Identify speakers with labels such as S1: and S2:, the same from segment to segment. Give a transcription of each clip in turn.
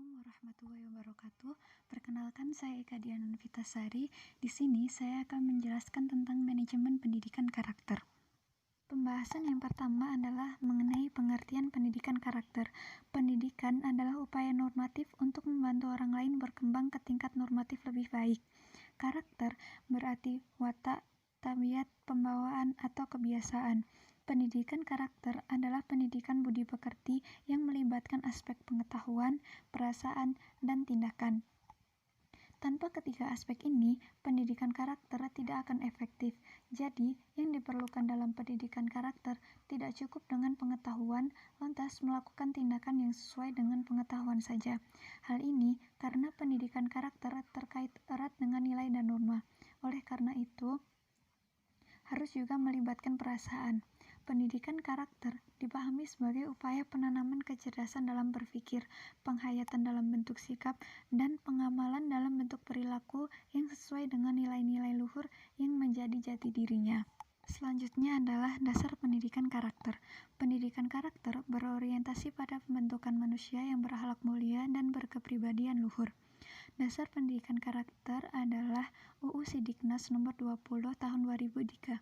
S1: Assalamualaikum warahmatullahi wabarakatuh. Perkenalkan, saya Eka Diana Novitasari. Di sini saya akan menjelaskan tentang manajemen pendidikan karakter. Pembahasan yang pertama adalah mengenai pengertian pendidikan karakter. Pendidikan adalah upaya normatif untuk membantu orang lain berkembang ke tingkat normatif lebih baik. Karakter berarti watak, tabiat, pembawaan, atau kebiasaan. Pendidikan karakter adalah pendidikan budi pekerti yang melibatkan aspek pengetahuan, perasaan, dan tindakan. Tanpa ketiga aspek ini, pendidikan karakter tidak akan efektif. Jadi, yang diperlukan dalam pendidikan karakter tidak cukup dengan pengetahuan, lantas melakukan tindakan yang sesuai dengan pengetahuan saja. Hal ini karena pendidikan karakter terkait erat dengan nilai dan norma. Oleh karena itu, harus juga melibatkan perasaan. Pendidikan karakter dipahami sebagai upaya penanaman kecerdasan dalam berpikir, penghayatan dalam bentuk sikap, dan pengamalan dalam bentuk perilaku yang sesuai dengan nilai-nilai luhur yang menjadi jati dirinya. Selanjutnya adalah dasar pendidikan karakter. Pendidikan karakter berorientasi pada pembentukan manusia yang berakhlak mulia dan berkepribadian luhur. Dasar pendidikan karakter adalah UU Sidiknas nomor 20 tahun 2003.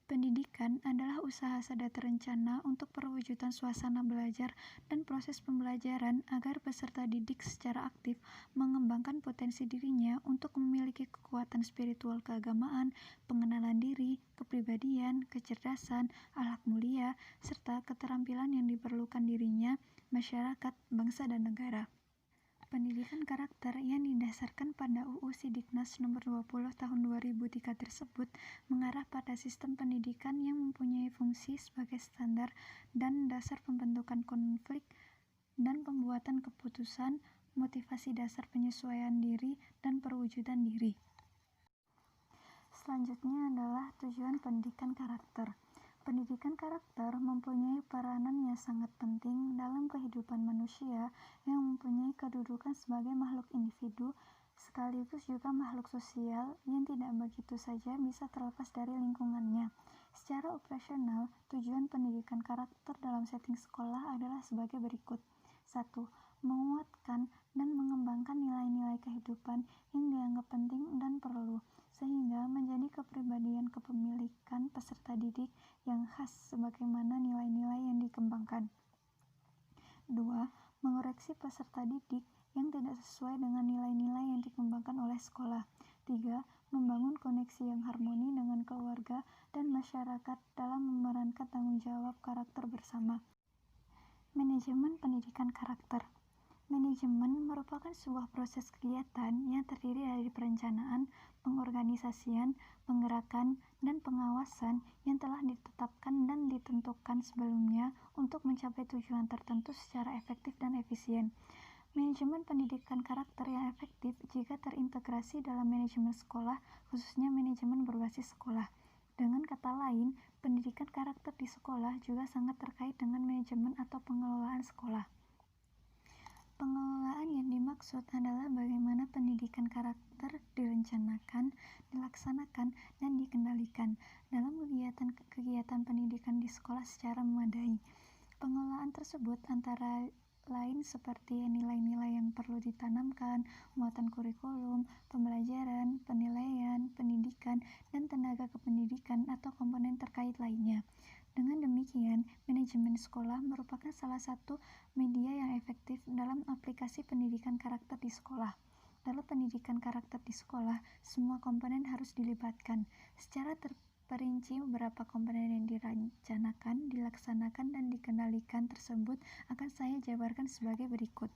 S1: Pendidikan adalah usaha sadar terencana untuk perwujudan suasana belajar dan proses pembelajaran agar peserta didik secara aktif mengembangkan potensi dirinya untuk memiliki kekuatan spiritual keagamaan, pengenalan diri, kepribadian, kecerdasan, akhlak mulia, serta keterampilan yang diperlukan dirinya, masyarakat, bangsa, dan negara. Pendidikan karakter yang didasarkan pada UU Sidiknas nomor 20 tahun 2003 tersebut mengarah pada sistem pendidikan yang mempunyai fungsi sebagai standar dan dasar pembentukan konflik dan pembuatan keputusan, motivasi dasar penyesuaian diri, dan perwujudan diri. Selanjutnya adalah tujuan pendidikan karakter. Pendidikan karakter mempunyai peranan yang sangat penting dalam kehidupan manusia yang mempunyai kedudukan sebagai makhluk individu sekaligus juga makhluk sosial yang tidak begitu saja bisa terlepas dari lingkungannya. Secara operasional, tujuan pendidikan karakter dalam setting sekolah adalah sebagai berikut. 1. Menguatkan dan mengembangkan nilai-nilai kehidupan yang dianggap penting dan perlu, sehingga menjadi kepribadian kepemilikan peserta didik yang khas sebagaimana nilai-nilai yang dikembangkan. 2. Mengoreksi peserta didik yang tidak sesuai dengan nilai-nilai yang dikembangkan oleh sekolah. 3. Membangun koneksi yang harmoni dengan keluarga dan masyarakat dalam memerankan tanggung jawab karakter bersama. Manajemen pendidikan karakter. Manajemen merupakan sebuah proses kegiatan yang terdiri dari perencanaan, pengorganisasian, penggerakan, dan pengawasan yang telah ditetapkan dan ditentukan sebelumnya untuk mencapai tujuan tertentu secara efektif dan efisien. Manajemen pendidikan karakter yang efektif jika terintegrasi dalam manajemen sekolah, khususnya manajemen berbasis sekolah. Dengan kata lain, pendidikan karakter di sekolah juga sangat terkait dengan manajemen atau pengelolaan sekolah. Pengelolaan yang dimaksud adalah bagaimana pendidikan karakter direncanakan, dilaksanakan, dan dikendalikan dalam kegiatan pendidikan di sekolah secara memadai. Pengelolaan tersebut antara lain seperti nilai-nilai yang perlu ditanamkan, muatan kurikulum, pembelajaran, penilaian, pendidikan, dan tenaga kependidikan atau komponen terkait lainnya. Dengan demikian, manajemen sekolah merupakan salah satu media yang efektif dalam aplikasi pendidikan karakter di sekolah. Dalam pendidikan karakter di sekolah, semua komponen harus dilibatkan. Secara terperinci beberapa komponen yang direncanakan, dilaksanakan, dan dikendalikan tersebut akan saya jabarkan sebagai berikut.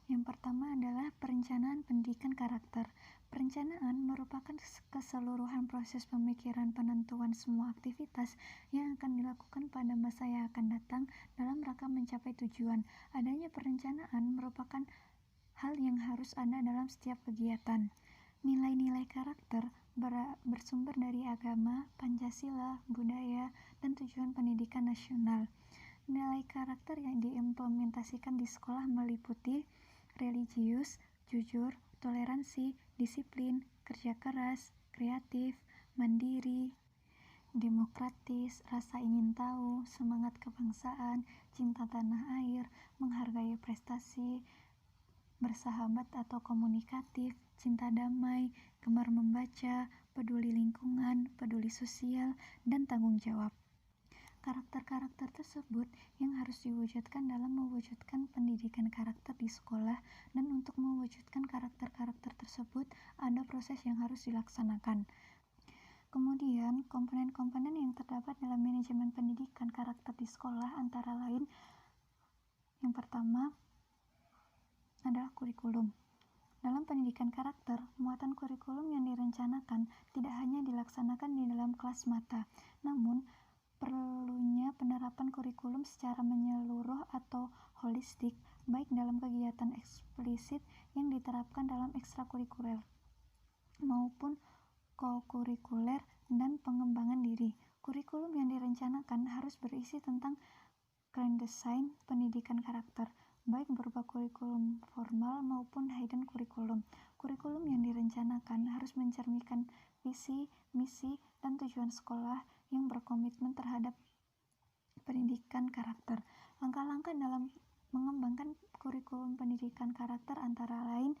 S1: Yang pertama adalah perencanaan pendidikan karakter. Perencanaan merupakan keseluruhan proses pemikiran penentuan semua aktivitas yang akan dilakukan pada masa yang akan datang dalam rangka mencapai tujuan. Adanya perencanaan merupakan hal yang harus ada dalam setiap kegiatan. Nilai-nilai karakter bersumber dari agama, Pancasila, budaya, dan tujuan pendidikan nasional. Nilai karakter yang diimplementasikan di sekolah meliputi religius, jujur, toleransi, disiplin, kerja keras, kreatif, mandiri, demokratis, rasa ingin tahu, semangat kebangsaan, cinta tanah air, menghargai prestasi, bersahabat atau komunikatif, cinta damai, gemar membaca, peduli lingkungan, peduli sosial, dan tanggung jawab. Karakter-karakter tersebut yang harus diwujudkan dalam mewujudkan pendidikan karakter di sekolah, dan untuk mewujudkan karakter-karakter tersebut ada proses yang harus dilaksanakan. Kemudian, komponen-komponen yang terdapat dalam manajemen pendidikan karakter di sekolah antara lain yang pertama adalah kurikulum. Dalam pendidikan karakter, muatan kurikulum yang direncanakan tidak hanya dilaksanakan di dalam kelas mata, namun perlunya penerapan kurikulum secara menyeluruh atau holistik, baik dalam kegiatan eksplisit yang diterapkan dalam ekstrakurikuler maupun kokurikuler dan pengembangan diri. Kurikulum yang direncanakan harus berisi tentang grand design pendidikan karakter, baik berupa kurikulum formal maupun hidden kurikulum. Kurikulum yang direncanakan harus mencerminkan visi, misi, dan tujuan sekolah yang berkomitmen terhadap pendidikan karakter. Langkah-langkah dalam mengembangkan kurikulum pendidikan karakter antara lain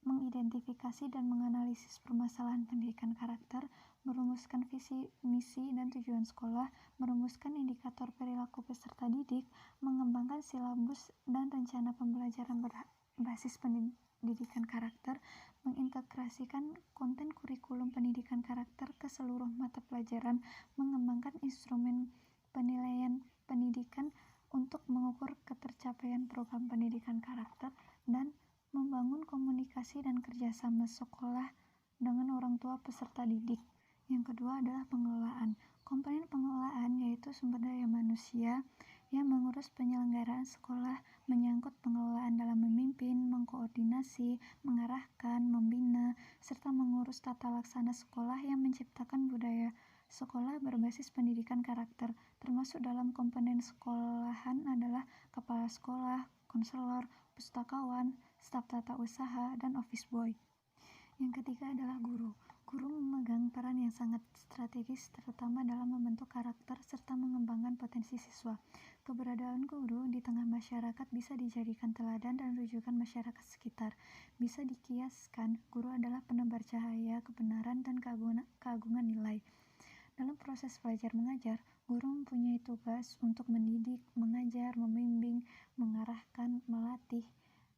S1: mengidentifikasi dan menganalisis permasalahan pendidikan karakter, merumuskan visi, misi, dan tujuan sekolah, merumuskan indikator perilaku peserta didik, mengembangkan silabus dan rencana pembelajaran berbasis pendidikan karakter, mengintegrasikan konten kurikulum pendidikan karakter ke seluruh mata pelajaran, mengembangkan instrumen penilaian pendidikan untuk mengukur ketercapaian program pendidikan karakter, dan membangun komunikasi dan kerjasama sekolah dengan orang tua peserta didik. Yang kedua adalah pengelolaan. Komponen pengelolaan yaitu sumber daya manusia yang mengurus penyelenggaraan sekolah, menyangkut pengelolaan dalam memimpin, mengkoordinasi, mengarahkan, membina, serta mengurus tata laksana sekolah yang menciptakan budaya sekolah berbasis pendidikan karakter, termasuk dalam komponen sekolahan adalah kepala sekolah, konselor, pustakawan, staf tata usaha, dan office boy. Yang ketiga adalah guru. Guru memegang peran yang sangat strategis terutama dalam membentuk karakter serta mengembangkan potensi siswa. Keberadaan guru di tengah masyarakat bisa dijadikan teladan dan rujukan masyarakat sekitar. Bisa dikiaskan, guru adalah penebar cahaya, kebenaran, dan keagungan nilai. Dalam proses belajar mengajar, guru mempunyai tugas untuk mendidik, mengajar, membimbing, mengarahkan, melatih,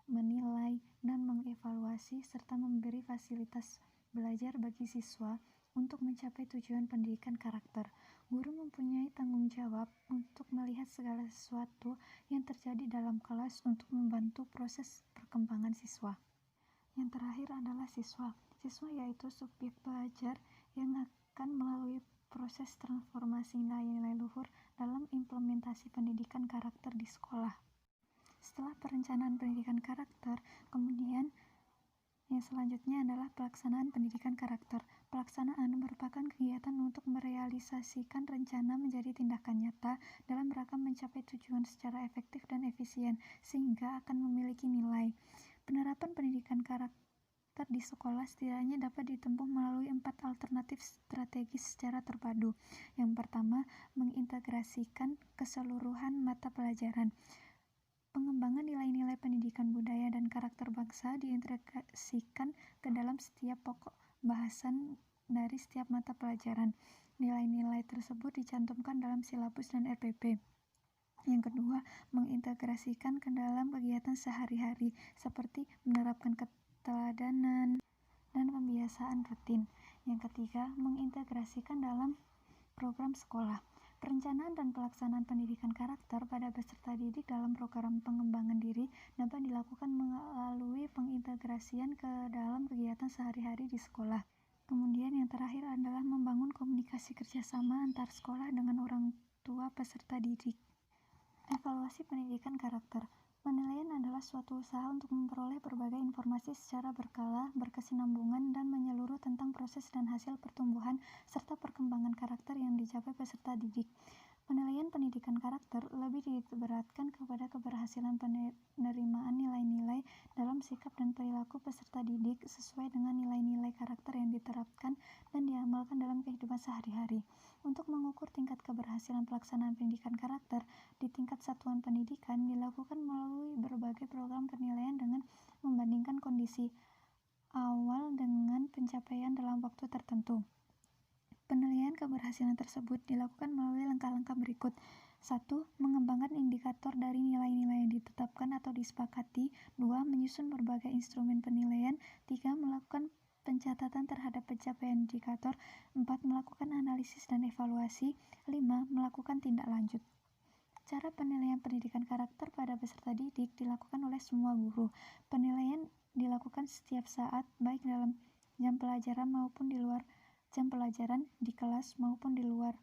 S1: menilai, dan mengevaluasi, serta memberi fasilitas belajar bagi siswa untuk mencapai tujuan pendidikan karakter. Guru mempunyai tanggung jawab untuk melihat segala sesuatu yang terjadi dalam kelas untuk membantu proses perkembangan siswa. Yang terakhir adalah siswa. Siswa yaitu subjek belajar yang akan melalui proses transformasi nilai-nilai luhur dalam implementasi pendidikan karakter di sekolah. Setelah perencanaan pendidikan karakter, kemudian yang selanjutnya adalah pelaksanaan pendidikan karakter. Pelaksanaan merupakan kegiatan untuk merealisasikan rencana menjadi tindakan nyata dalam rangka mencapai tujuan secara efektif dan efisien, sehingga akan memiliki nilai. Penerapan pendidikan karakter di sekolah setidaknya dapat ditempuh melalui 4 alternatif strategis secara terpadu. Yang pertama, mengintegrasikan keseluruhan mata pelajaran. Pengembangan nilai-nilai pendidikan budaya dan karakter bangsa diintegrasikan ke dalam setiap pokok bahasan dari setiap mata pelajaran. Nilai-nilai tersebut dicantumkan dalam silabus dan RPP. Yang kedua, mengintegrasikan ke dalam kegiatan sehari-hari seperti menerapkan keteladanan dan pembiasaan rutin. Yang ketiga, mengintegrasikan dalam program sekolah. Perencanaan dan pelaksanaan pendidikan karakter pada peserta didik dalam program pengembangan diri dapat dilakukan melalui pengintegrasian ke dalam kegiatan sehari-hari di sekolah. Kemudian yang terakhir adalah membangun komunikasi kerjasama antar sekolah dengan orang tua peserta didik. Evaluasi pendidikan karakter. Penilaian adalah suatu usaha untuk memperoleh berbagai informasi secara berkala, berkesinambungan, dan menyeluruh tentang proses dan hasil pertumbuhan serta perkembangan karakter yang dicapai peserta didik. Penilaian pendidikan karakter lebih dititikberatkan kepada keberhasilan penerimaan nilai-nilai dalam sikap dan perilaku peserta didik sesuai dengan nilai-nilai karakter yang diterapkan dan diamalkan dalam kehidupan sehari-hari. Untuk mengukur tingkat keberhasilan pelaksanaan pendidikan karakter di tingkat satuan pendidikan dilakukan melalui berbagai program penilaian dengan membandingkan kondisi awal dengan pencapaian dalam waktu tertentu. Penilaian keberhasilan tersebut dilakukan melalui langkah-langkah berikut. 1. Mengembangkan indikator dari nilai-nilai yang ditetapkan atau disepakati. 2. Menyusun berbagai instrumen penilaian. 3. Melakukan pencatatan terhadap pencapaian indikator. 4. Melakukan analisis dan evaluasi. 5. Melakukan tindak lanjut. Cara penilaian pendidikan karakter pada peserta didik dilakukan oleh semua guru. Penilaian dilakukan setiap saat, baik dalam jam pelajaran maupun di luar jam pelajaran, di kelas maupun di luar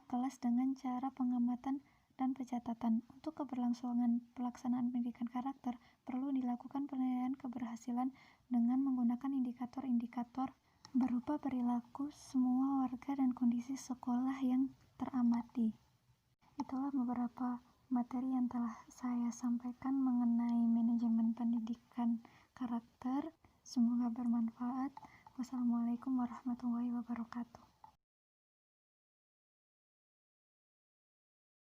S1: kelas dengan cara pengamatan dan pencatatan. Untuk keberlangsungan pelaksanaan pendidikan karakter, perlu dilakukan penilaian keberhasilan dengan menggunakan indikator-indikator berupa perilaku semua warga dan kondisi sekolah yang teramati. Itulah beberapa materi yang telah saya sampaikan mengenai manajemen pendidikan karakter. Semoga bermanfaat. Wassalamualaikum warahmatullahi wabarakatuh.